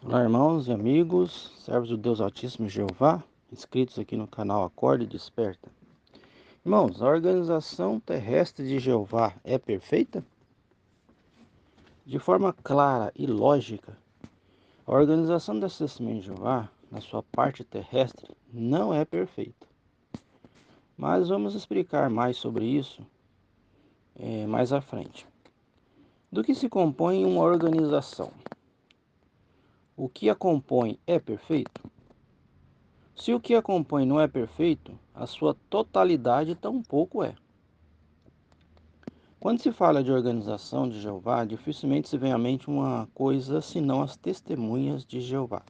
Olá, irmãos e amigos, servos do Deus Altíssimo Jeová, inscritos aqui no canal Acorde e Desperta. Irmãos, a organização terrestre de Jeová é perfeita? De forma clara e lógica, a organização da Testemunha de Jeová, na sua parte terrestre, não é perfeita. Mas vamos explicar mais sobre isso mais à frente. Do que se compõe uma organização? O que a compõe é perfeito? Se o que a compõe não é perfeito, a sua totalidade tampouco é. Quando se fala de organização de Jeová, dificilmente se vem à mente uma coisa senão as testemunhas de Jeová.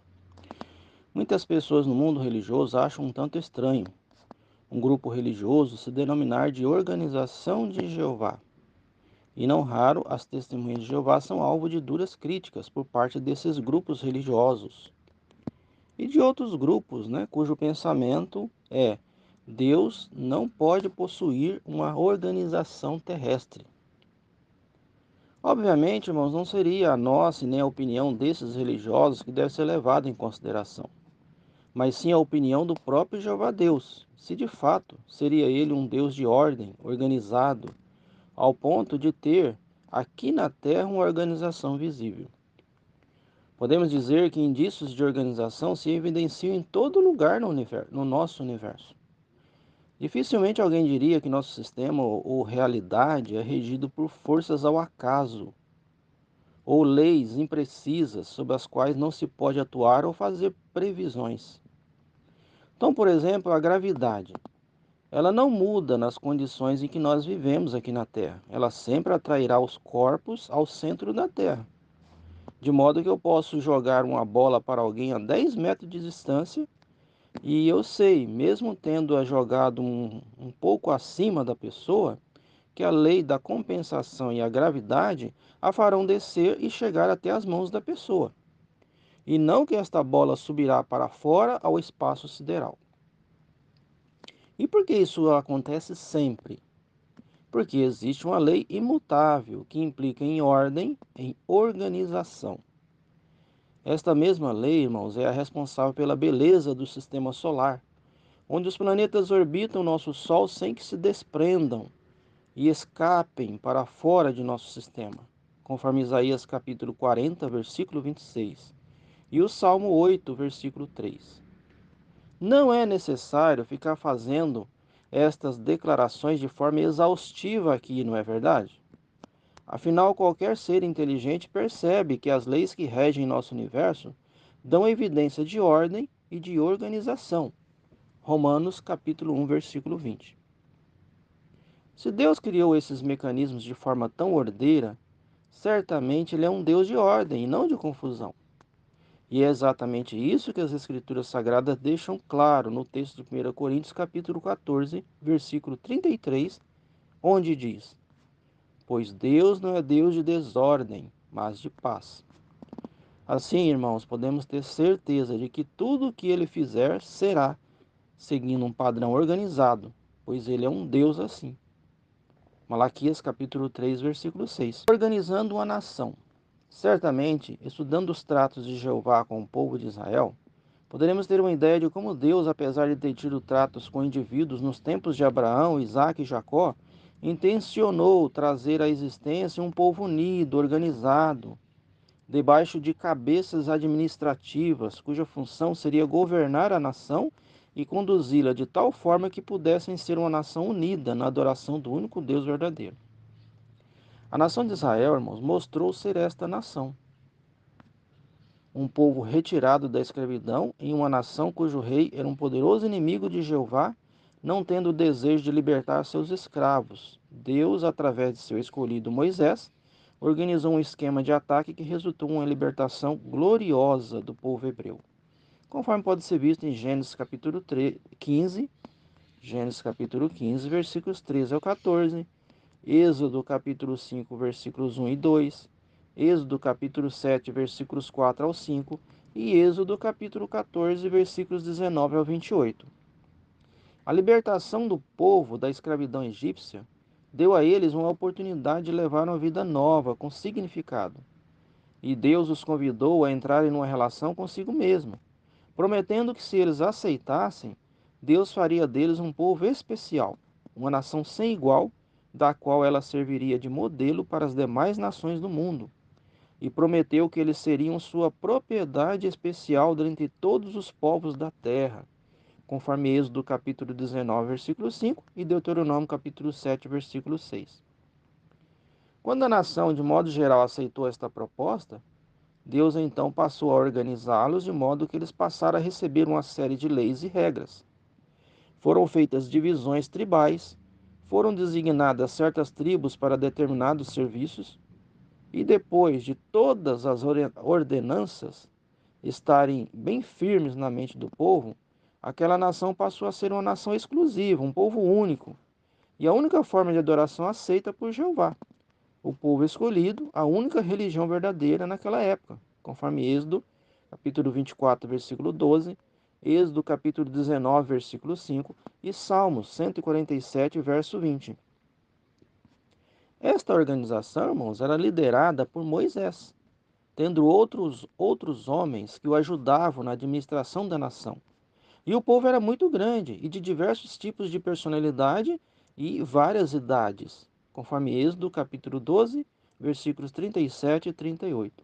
Muitas pessoas no mundo religioso acham um tanto estranho um grupo religioso se denominar de Organização de Jeová. E não raro, as testemunhas de Jeová são alvo de duras críticas por parte desses grupos religiosos e de outros grupos, cujo pensamento é: Deus não pode possuir uma organização terrestre. Obviamente, irmãos, não seria a nossa e nem a opinião desses religiosos que deve ser levada em consideração, mas sim a opinião do próprio Jeová Deus, se de fato seria ele um Deus de ordem, organizado, ao ponto de ter aqui na Terra uma organização visível. Podemos dizer que indícios de organização se evidenciam em todo lugar no nosso universo. Dificilmente alguém diria que nosso sistema ou realidade é regido por forças ao acaso, ou leis imprecisas sobre as quais não se pode atuar ou fazer previsões. Então, por exemplo, a gravidade. Ela não muda nas condições em que nós vivemos aqui na Terra. Ela sempre atrairá os corpos ao centro da Terra. De modo que eu posso jogar uma bola para alguém a 10 metros de distância e eu sei, mesmo tendo-a jogado um pouco acima da pessoa, que a lei da compensação e a gravidade a farão descer e chegar até as mãos da pessoa, e não que esta bola subirá para fora ao espaço sideral. E por que isso acontece sempre? Porque existe uma lei imutável que implica em ordem, em organização. Esta mesma lei, irmãos, é a responsável pela beleza do sistema solar, onde os planetas orbitam nosso Sol sem que se desprendam e escapem para fora de nosso sistema, conforme Isaías capítulo 40, versículo 26, e o Salmo 8, versículo 3. Não é necessário ficar fazendo estas declarações de forma exaustiva aqui, não é verdade? Afinal, qualquer ser inteligente percebe que as leis que regem nosso universo dão evidência de ordem e de organização. Romanos capítulo 1, versículo 20. Se Deus criou esses mecanismos de forma tão ordeira, certamente Ele é um Deus de ordem e não de confusão. E é exatamente isso que as Escrituras Sagradas deixam claro no texto de 1 Coríntios capítulo 14, versículo 33, onde diz: Pois Deus não é Deus de desordem, mas de paz. Assim, irmãos, podemos ter certeza de que tudo o que Ele fizer será seguindo um padrão organizado, pois Ele é um Deus assim. Malaquias capítulo 3, versículo 6. Organizando uma nação. Certamente, estudando os tratos de Jeová com o povo de Israel, poderemos ter uma ideia de como Deus, apesar de ter tido tratos com indivíduos nos tempos de Abraão, Isaque e Jacó, intencionou trazer à existência um povo unido, organizado, debaixo de cabeças administrativas, cuja função seria governar a nação e conduzi-la de tal forma que pudessem ser uma nação unida na adoração do único Deus verdadeiro. A nação de Israel, irmãos, mostrou ser esta nação. Um povo retirado da escravidão em uma nação cujo rei era um poderoso inimigo de Jeová, não tendo o desejo de libertar seus escravos. Deus, através de seu escolhido Moisés, organizou um esquema de ataque que resultou em uma libertação gloriosa do povo hebreu. Conforme pode ser visto em Gênesis capítulo 15, versículos 13 ao 14, Êxodo capítulo 5, versículos 1 e 2, Êxodo capítulo 7, versículos 4 ao 5 e Êxodo capítulo 14, versículos 19 ao 28. A libertação do povo da escravidão egípcia deu a eles uma oportunidade de levar uma vida nova, com significado. e Deus os convidou a entrarem numa relação consigo mesmo, prometendo que se eles aceitassem, Deus faria deles um povo especial, uma nação sem igual, da qual ela serviria de modelo para as demais nações do mundo, e prometeu que eles seriam sua propriedade especial dentre todos os povos da terra, conforme Êxodo capítulo 19, versículo 5 e Deuteronômio capítulo 7, versículo 6. Quando a nação, de modo geral, aceitou esta proposta, Deus então passou a organizá-los de modo que eles passaram a receber uma série de leis e regras. Foram feitas divisões tribais, foram designadas certas tribos para determinados serviços, e depois de todas as ordenanças estarem bem firmes na mente do povo, aquela nação passou a ser uma nação exclusiva, um povo único, e a única forma de adoração aceita por Jeová, o povo escolhido, a única religião verdadeira naquela época, conforme Êxodo, capítulo 24, versículo 12, Êxodo, capítulo 19, versículo 5 e Salmos 147, verso 20. Esta organização, irmãos, era liderada por Moisés, tendo outros homens que o ajudavam na administração da nação. E o povo era muito grande e de diversos tipos de personalidade e várias idades, conforme Êxodo capítulo 12, versículos 37 e 38.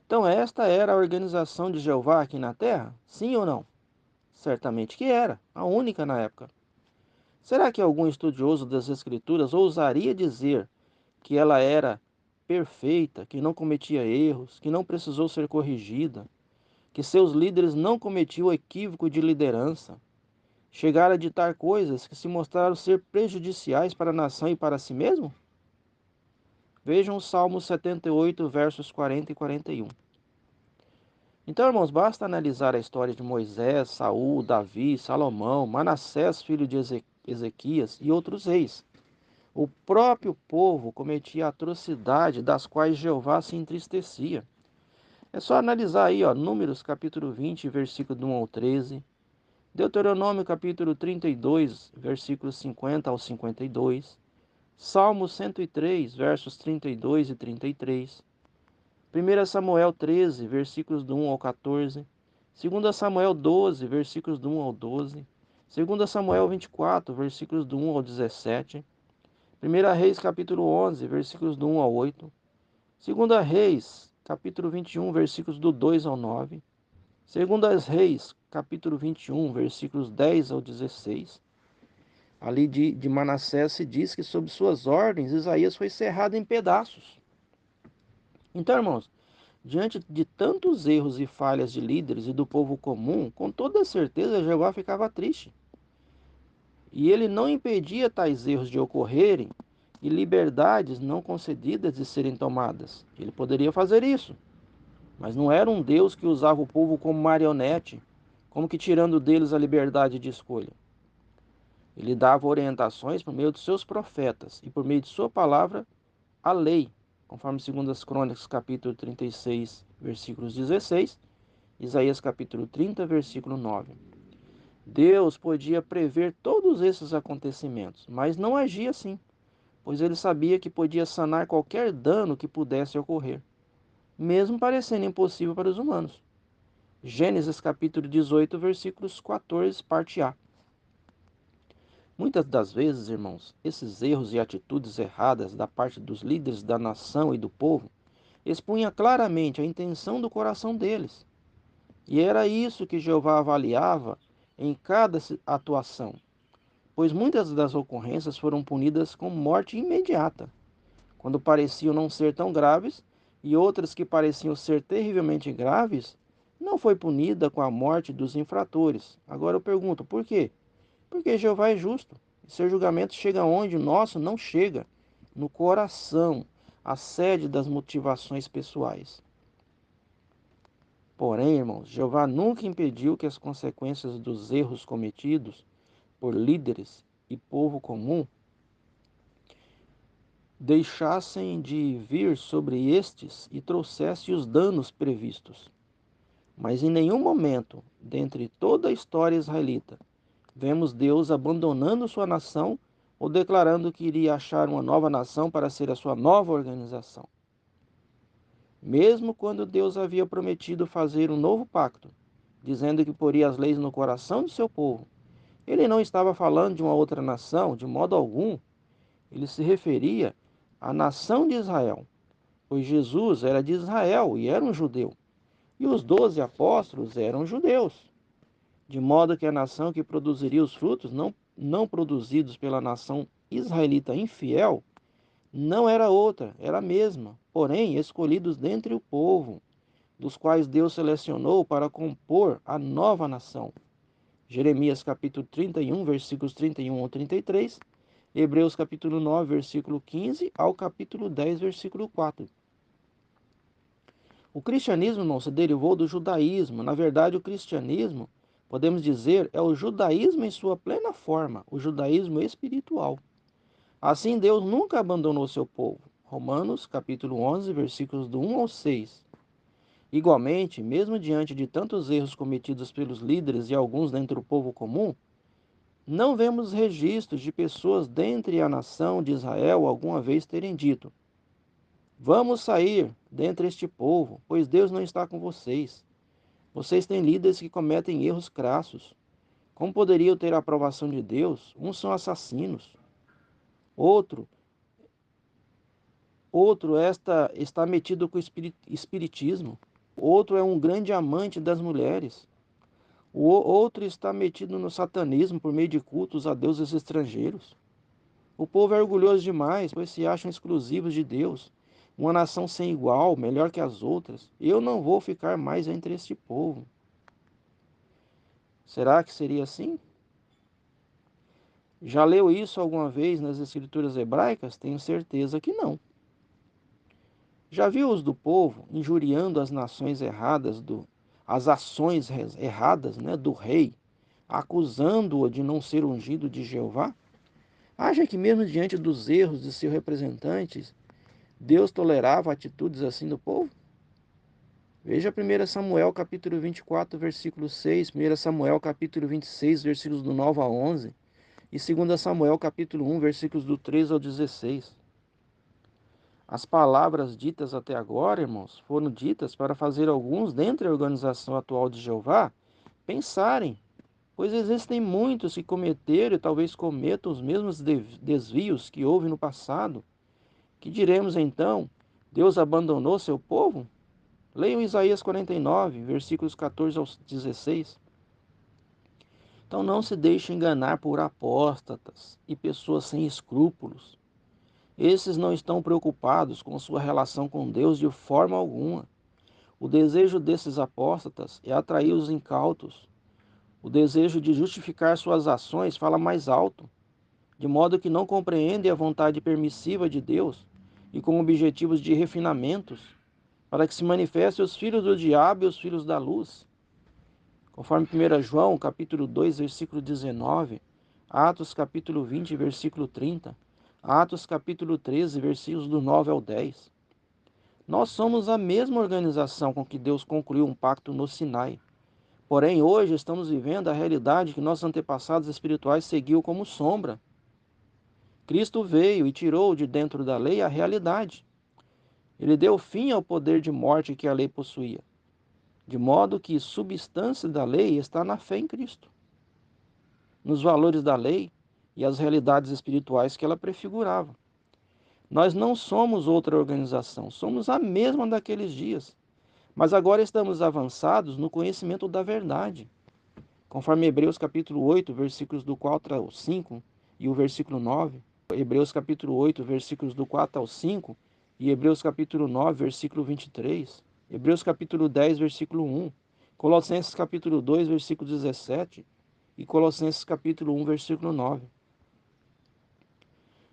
Então esta era a organização de Jeová aqui na terra? Sim ou não? Certamente que era, a única na época. Será que algum estudioso das Escrituras ousaria dizer que ela era perfeita, que não cometia erros, que não precisou ser corrigida, que seus líderes não cometiam o equívoco de liderança, chegaram a ditar coisas que se mostraram ser prejudiciais para a nação e para si mesmo? Vejam o Salmo 78, versos 40 e 41. Então, irmãos, basta analisar a história de Moisés, Saul, Davi, Salomão, Manassés, filho de Ezequias e outros reis. O próprio povo cometia atrocidade das quais Jeová se entristecia. É só analisar aí, ó, Números capítulo 20, versículo do 1 ao 13, Deuteronômio capítulo 32, versículos 50 ao 52, Salmo 103, versos 32 e 33, 1 Samuel 13, versículos do 1 ao 14, 2 Samuel 12, versículos do 1 ao 12, 2 Samuel 24, versículos do 1 ao 17, 1 Reis capítulo 11, versículos do 1 ao 8, 2 Reis capítulo 21, versículos do 2 ao 9, 2 Reis capítulo 21, versículos 10 ao 16. Ali de Manassés se diz que sob suas ordens Isaías foi cerrado em pedaços. Então, irmãos, diante de tantos erros e falhas de líderes e do povo comum, com toda certeza Jeová ficava triste. E ele não impedia tais erros de ocorrerem e liberdades não concedidas de serem tomadas. Ele poderia fazer isso, mas não era um Deus que usava o povo como marionete, como que tirando deles a liberdade de escolha. Ele dava orientações por meio dos seus profetas e por meio de sua palavra, a lei, conforme 2 Crônicas capítulo 36, versículos 16, Isaías capítulo 30, versículo 9. Deus podia prever todos esses acontecimentos, mas não agia assim, pois ele sabia que podia sanar qualquer dano que pudesse ocorrer, mesmo parecendo impossível para os humanos. Gênesis capítulo 18, versículos 14, parte A. Muitas das vezes, irmãos, esses erros e atitudes erradas da parte dos líderes da nação e do povo expunha claramente a intenção do coração deles. E era isso que Jeová avaliava em cada atuação, pois muitas das ocorrências foram punidas com morte imediata, quando pareciam não ser tão graves, e outras que pareciam ser terrivelmente graves, não foi punida com a morte dos infratores. Agora eu pergunto, por quê? Porque Jeová é justo, e seu julgamento chega onde o nosso não chega, no coração, a sede das motivações pessoais. Porém, irmãos, Jeová nunca impediu que as consequências dos erros cometidos por líderes e povo comum deixassem de vir sobre estes e trouxessem os danos previstos. Mas em nenhum momento, dentre toda a história israelita, vemos Deus abandonando sua nação ou declarando que iria achar uma nova nação para ser a sua nova organização. mesmo quando Deus havia prometido fazer um novo pacto, dizendo que poria as leis no coração de seu povo. Ele não estava falando de uma outra nação, de modo algum. Ele se referia à nação de Israel, pois Jesus era de Israel e era um judeu, e os 12 apóstolos eram judeus, de modo que a nação que produziria os frutos não produzidos pela nação israelita infiel não era outra, era a mesma, porém escolhidos dentre o povo, dos quais Deus selecionou para compor a nova nação. Jeremias capítulo 31, versículos 31 ao 33, Hebreus capítulo 9, versículo 15 ao capítulo 10, versículo 4. O cristianismo, não se derivou do judaísmo. Na verdade, o cristianismo, podemos dizer, é o judaísmo em sua plena forma, o judaísmo espiritual. Assim, Deus nunca abandonou seu povo. Romanos capítulo 11, versículos do 1 ao 6. Igualmente, mesmo diante de tantos erros cometidos pelos líderes e alguns dentre o povo comum, não vemos registros de pessoas dentre a nação de Israel alguma vez terem dito: vamos sair dentre este povo, pois Deus não está com vocês. Vocês têm líderes que cometem erros crassos. Como poderiam ter a aprovação de Deus? Uns são assassinos. Outro, está metido com o espiritismo. Outro é um grande amante das mulheres. O outro está metido no satanismo por meio de cultos a deuses estrangeiros. O povo é orgulhoso demais, pois se acham exclusivos de Deus, uma nação sem igual, melhor que as outras. Eu não vou ficar mais entre este povo. Será que seria assim? Já leu isso alguma vez nas escrituras hebraicas? Tenho certeza que não. Já viu os do povo injuriando as nações erradas, as ações erradas, do rei, acusando-o de não ser ungido de Jeová? Acha que mesmo diante dos erros de seus representantes, Deus tolerava atitudes assim do povo? Veja 1 Samuel capítulo 24, versículo 6, 1 Samuel capítulo 26, versículos do 9 a 11, e 2 Samuel capítulo 1, versículos do 13 ao 16. As palavras ditas até agora, irmãos, foram ditas para fazer alguns dentre a organização atual de Jeová pensarem, pois existem muitos que cometeram e talvez cometam os mesmos desvios que houve no passado. Que diremos então? Deus abandonou seu povo? Leiam Isaías 49, versículos 14 ao 16. Então não se deixe enganar por apóstatas e pessoas sem escrúpulos. Esses não estão preocupados com sua relação com Deus de forma alguma. O desejo desses apóstatas é atrair os incautos. O desejo de justificar suas ações fala mais alto, de modo que não compreendem a vontade permissiva de Deus e com objetivos de refinamentos, para que se manifestem os filhos do diabo e os filhos da luz. Conforme 1 João, capítulo 2, versículo 19, Atos, capítulo 20, versículo 30, Atos, capítulo 13, versículos do 9 ao 10. Nós somos a mesma organização com que Deus concluiu um pacto no Sinai. Porém, hoje estamos vivendo a realidade que nossos antepassados espirituais seguiam como sombra. Cristo veio e tirou de dentro da lei a realidade. Ele deu fim ao poder de morte que a lei possuía, de modo que a substância da lei está na fé em Cristo, nos valores da lei e as realidades espirituais que ela prefigurava. Nós não somos outra organização, somos a mesma daqueles dias, mas agora estamos avançados no conhecimento da verdade. Conforme Hebreus capítulo 8, versículos do 4 ao 5 e o versículo 9, Hebreus capítulo 8, versículos do 4 ao 5 e Hebreus capítulo 9, versículo 23, Hebreus capítulo 10, versículo 1, Colossenses capítulo 2, versículo 17 e Colossenses capítulo 1, versículo 9.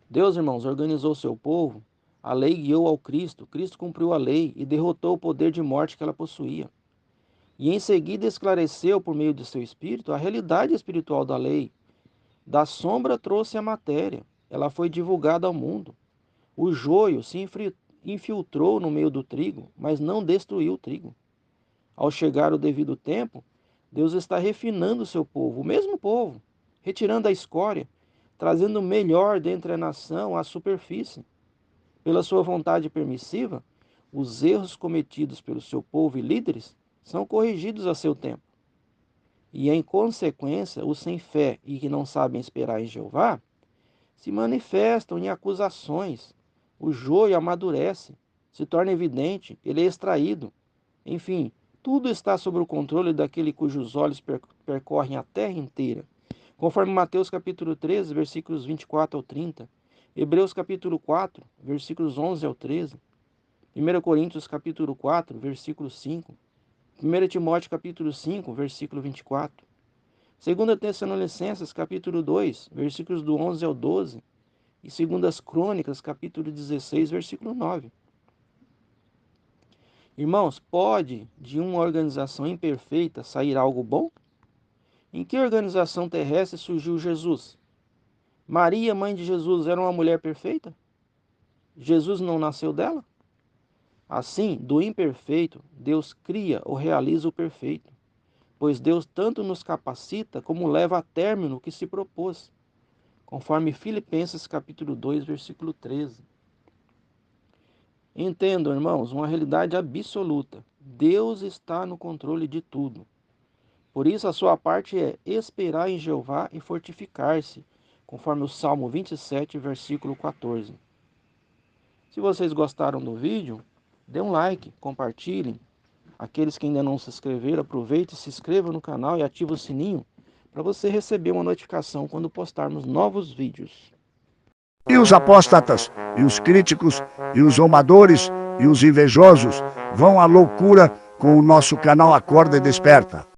Deus, irmãos, organizou seu povo, a lei guiou ao Cristo, Cristo cumpriu a lei e derrotou o poder de morte que ela possuía. E em seguida esclareceu por meio de seu Espírito a realidade espiritual da lei. Da sombra trouxe a matéria, ela foi divulgada ao mundo. O joio se infiltrou no meio do trigo, mas não destruiu o trigo. Ao chegar o devido tempo, Deus está refinando o seu povo, o mesmo povo, retirando a escória, trazendo o melhor dentre a nação à superfície. Pela sua vontade permissiva, os erros cometidos pelo seu povo e líderes são corrigidos a seu tempo. E, em consequência, os sem fé e que não sabem esperar em Jeová se manifestam em acusações. O joio amadurece, se torna evidente, ele é extraído. Enfim, tudo está sob o controle daquele cujos olhos percorrem a terra inteira. Conforme Mateus capítulo 13, versículos 24 ao 30, Hebreus capítulo 4, versículos 11 ao 13, 1 Coríntios capítulo 4, versículo 5, 1 Timóteo capítulo 5, versículo 24, 2 Tessalonicenses capítulo 2, versículos do 11 ao 12, e 2 Crônicas capítulo 16, versículo 9. Irmãos, pode de uma organização imperfeita sair algo bom? Em que organização terrestre surgiu Jesus? Maria, mãe de Jesus, era uma mulher perfeita? Jesus não nasceu dela? Assim, do imperfeito, Deus cria ou realiza o perfeito, pois Deus tanto nos capacita como leva a término o que se propôs, conforme Filipenses capítulo 2, versículo 13. Entendam, irmãos, uma realidade absoluta. Deus está no controle de tudo. Por isso, a sua parte é esperar em Jeová e fortificar-se, conforme o Salmo 27, versículo 14. Se vocês gostaram do vídeo, dê um like, compartilhem. Aqueles que ainda não se inscreveram, aproveite, se inscreva no canal e ative o sininho para você receber uma notificação quando postarmos novos vídeos. E os apóstatas, e os críticos, e os zombadores, e os invejosos vão à loucura com o nosso canal Acorda e Desperta.